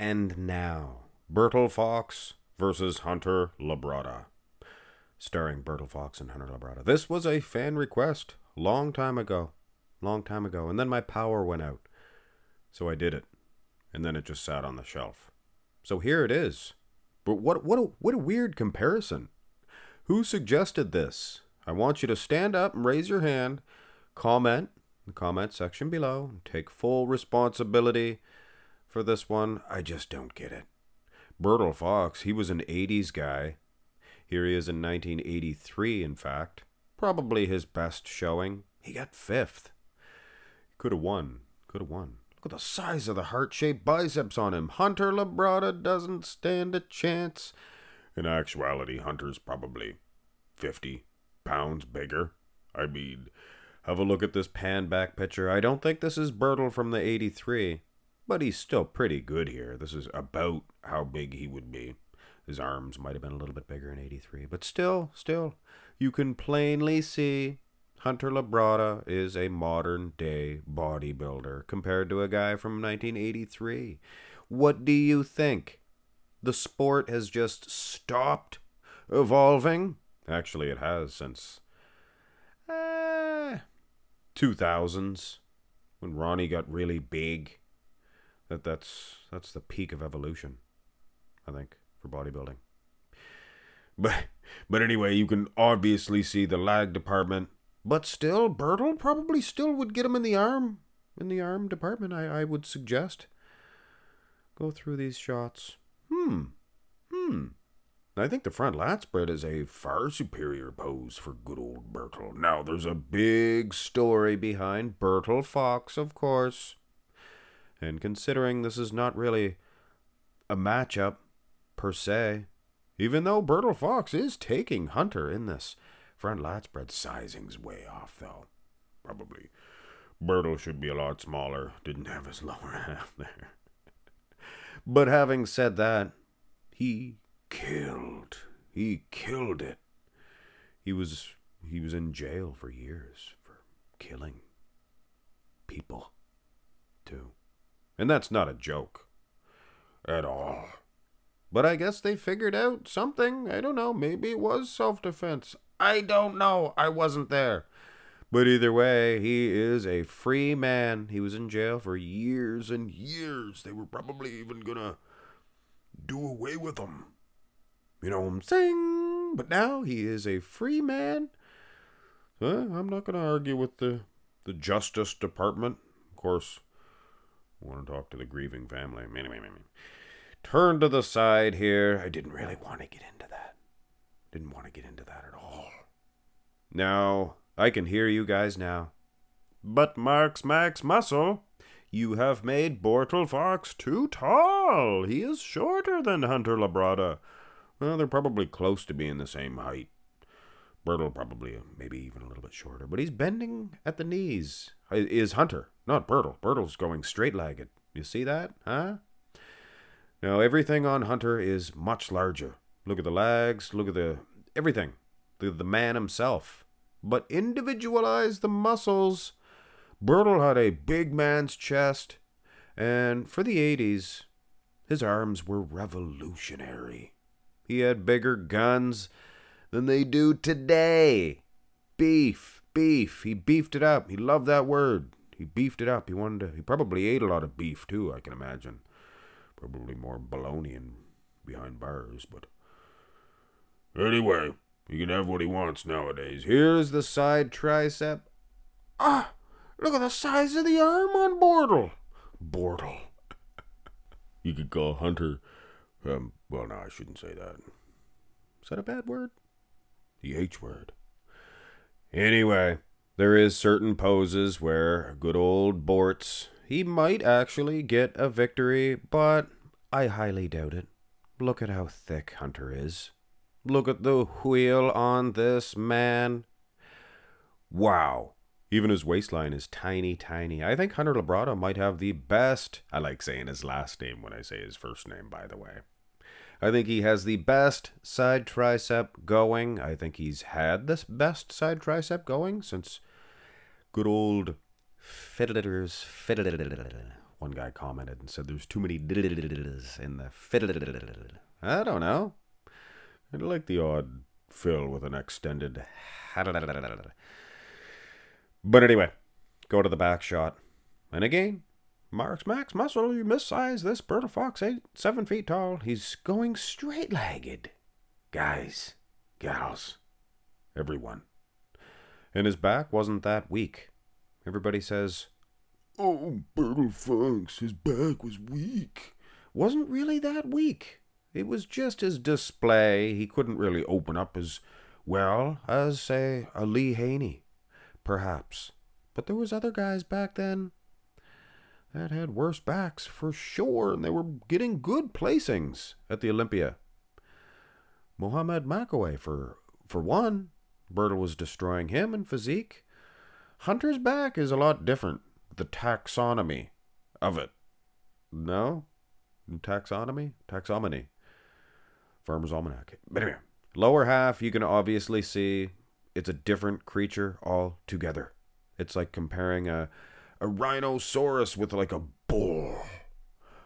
And now, Bertil Fox versus Hunter Labrada. Starring Bertil Fox and Hunter Labrada. This was a fan request long time ago. And then my power went out. So I did it. And then it just sat on the shelf. So here it is. But what a weird comparison. Who suggested this? I want you to stand up and raise your hand. Comment in the comment section below. Take full responsibility for this one. I just don't get it. Bertil Fox, he was an 80s guy. Here he is in 1983, in fact. Probably his best showing. He got 5th. Could have won. Look at the size of the heart-shaped biceps on him. Hunter Labrada doesn't stand a chance. In actuality, Hunter's probably 50 pounds bigger. I mean, have a look at this pan-back picture. I don't think this is Bertil from the 83, but he's still pretty good here. This is about how big he would be. His arms might have been a little bit bigger in 83, but still, you can plainly see Hunter Labrada is a modern-day bodybuilder compared to a guy from 1983. What do you think? The sport has just stopped evolving? Actually, it has since 2000s, when Ronnie got really big. That's the peak of evolution, I think, for bodybuilding. But anyway, you can obviously see the lag department. But still, Bertil probably still would get him in the arm department, I would suggest. Go through these shots. I think the front lat spread is a far superior pose for good old Bertil. Now, there's a big story behind Bertil Fox, of course. And considering this is not really a matchup, per se, even though Bertil Fox is taking Hunter in this front lat spread, sizing's way off, though. Probably Bertil should be a lot smaller. Didn't have his lower half there. But having said that, he killed it. He was in jail for years for killing people, too. And that's not a joke at all. But I guess they figured out something. I don't know. Maybe it was self-defense. I don't know. I wasn't there. But either way, he is a free man. He was in jail for years and years. They were probably even gonna do away with him. You know what I'm saying? But now he is a free man. I'm not gonna argue with the Justice Department. Of course, I want to talk to the grieving family. Turn to the side here. I didn't really want to get into that. Didn't want to get into that at all. Now, I can hear you guys now. But Max Muscle, you have made Bertil Fox too tall. He is shorter than Hunter Labrada. Well, they're probably close to being the same height. Bertil probably maybe even a little bit shorter, but he's bending at the knees. Is Hunter, not Bertil. Bertil's going straight-legged. You see that, huh? Now, everything on Hunter is much larger. Look at the legs, look at everything. The man himself. But individualize the muscles. Bertil had a big man's chest. And for the 80s, his arms were revolutionary. He had bigger guns than they do today. Beef. He beefed it up. He loved that word. He beefed it up. He probably ate a lot of beef too, I can imagine. Probably more bologna and behind bars, but anyway, he can have what he wants nowadays. Here's the side tricep. Look at the size of the arm on Bertil. You could call Hunter, well, no, I shouldn't say that. Is that a bad word? The H word. Anyway, there is certain poses where good old Bortz, he might actually get a victory, but I highly doubt it. Look at how thick Hunter is. Look at the wheel on this man. Wow. Even his waistline is tiny. I think Hunter Labrada might have the best. I like saying his last name when I say his first name, by the way. I think he has the best side tricep going. I think he's had this best side tricep going since good old One guy commented and said there's too many in the fit. I don't know. I like the odd fill with an extended. But anyway, go to the back shot. And again, Mark's max muscle. You missize this Bertil Fox 7 feet tall. He's going straight-legged. Guys, gals, everyone. And his back wasn't that weak. Everybody says, "Oh, Bertil Fox, his back was weak." Wasn't really that weak. It was just his display. He couldn't really open up as well as, say, a Lee Haney, perhaps. But there was other guys back then that had worse backs for sure, and they were getting good placings at the Olympia. Mohamed Makaway, for one. Bertil was destroying him in physique. Hunter's back is a lot different. The taxonomy of it. No? Taxonomy? Taxonomy. Farmer's Almanac. But anyway, lower half, you can obviously see it's a different creature altogether. It's like comparing a rhinoceros with like a bull.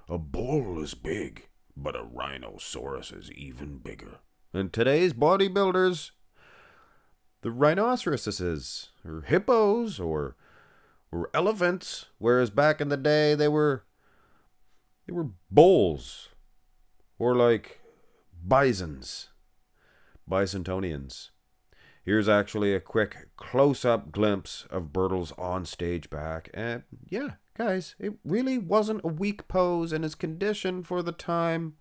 A bull is big, but a rhinoceros is even bigger. And today's bodybuilders, the rhinoceroses, or hippos, or elephants, whereas back in the day they were bulls, or like bisons, bisontonians. Here's actually a quick close-up glimpse of Bertil's on-stage back, and yeah, guys, it really wasn't a weak pose, and his condition for the time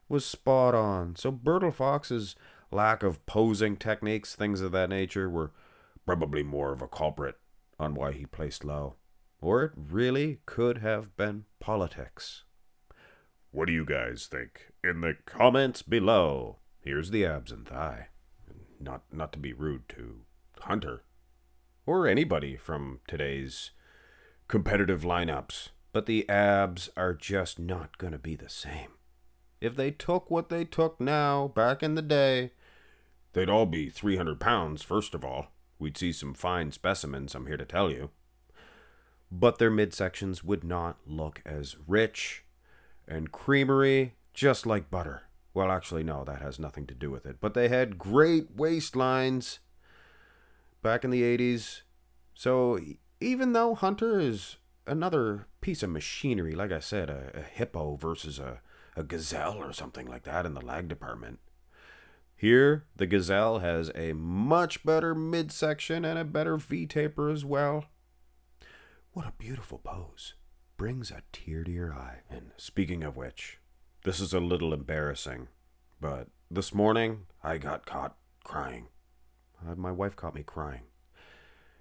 was spot on. So Bertil Fox's lack of posing techniques, things of that nature, were probably more of a culprit on why he placed low. Or it really could have been politics. What do you guys think? In the comments below. Here's the abs and thigh. Not to be rude to Hunter, or anybody from today's competitive lineups, but the abs are just not going to be the same. If they took what they took now, back in the day, they'd all be 300 pounds, first of all. We'd see some fine specimens, I'm here to tell you. But their midsections would not look as rich and creamery, just like butter. Well, actually, no, that has nothing to do with it. But they had great waistlines back in the 80s. So even though Hunter is another piece of machinery, like I said, a hippo versus a gazelle or something like that in the lag department, here the gazelle has a much better midsection and a better V-taper as well. What a beautiful pose. Brings a tear to your eye. And speaking of which, this is a little embarrassing, but this morning I got caught crying. My wife caught me crying.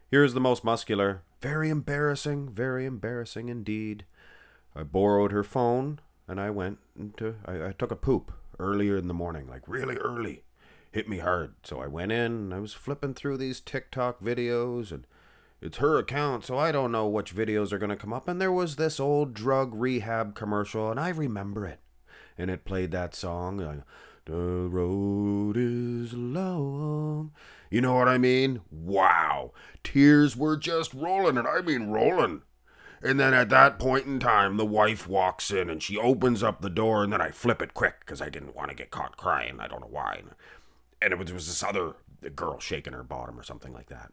Here's the most muscular. Very embarrassing indeed. I borrowed her phone and I took a poop earlier in the morning, like really early. Hit me hard. So I went in and I was flipping through these TikTok videos, and it's her account, so I don't know which videos are going to come up. And there was this old drug rehab commercial, and I remember it. And it played that song, "The road is long." You know what I mean? Wow. Tears were just rolling, and I mean rolling. And then at that point in time, the wife walks in, and she opens up the door, and then I flip it quick, because I didn't want to get caught crying. I don't know why. And it was this other girl shaking her bottom or something like that.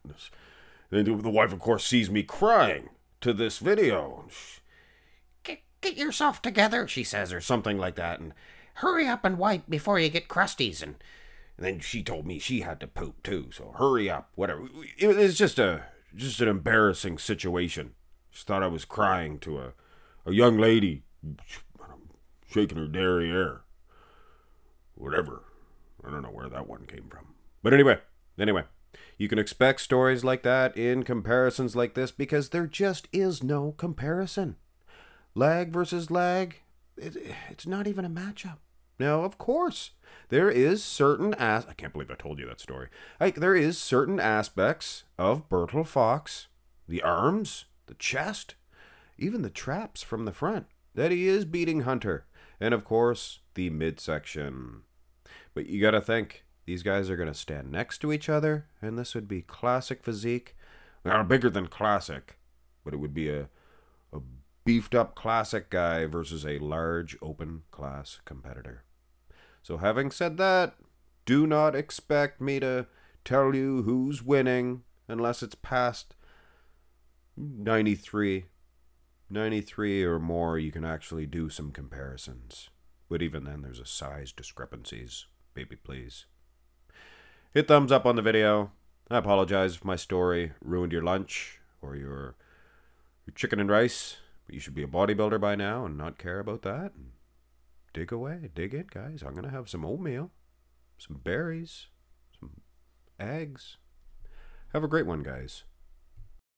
And the wife, of course, sees me crying to this video. Get yourself together, she says, or something like that, and hurry up and wipe before you get crusties. And then she told me she had to poop too, so hurry up, whatever. It was just an embarrassing situation. Just thought I was crying to a young lady shaking her derriere. Whatever. I don't know where that one came from. But anyway, you can expect stories like that in comparisons like this, because there just is no comparison. Lag versus lag, it's not even a matchup. Now, of course, there is certain I can't believe I told you that story. There is certain aspects of Bertil Fox, the arms, the chest, even the traps from the front, that he is beating Hunter. And of course, the midsection. But you gotta think, these guys are gonna stand next to each other, and this would be classic physique. Not bigger than classic, but it would be a beefed up classic guy versus a large open class competitor. So having said that, do not expect me to tell you who's winning unless it's past 93. 93 or more, you can actually do some comparisons. But even then, there's a size discrepancies. Baby, please. Hit thumbs up on the video. I apologize if my story ruined your lunch or your chicken and rice. But you should be a bodybuilder by now and not care about that. Dig away. Dig in, guys. I'm going to have some oatmeal, some berries, some eggs. Have a great one, guys.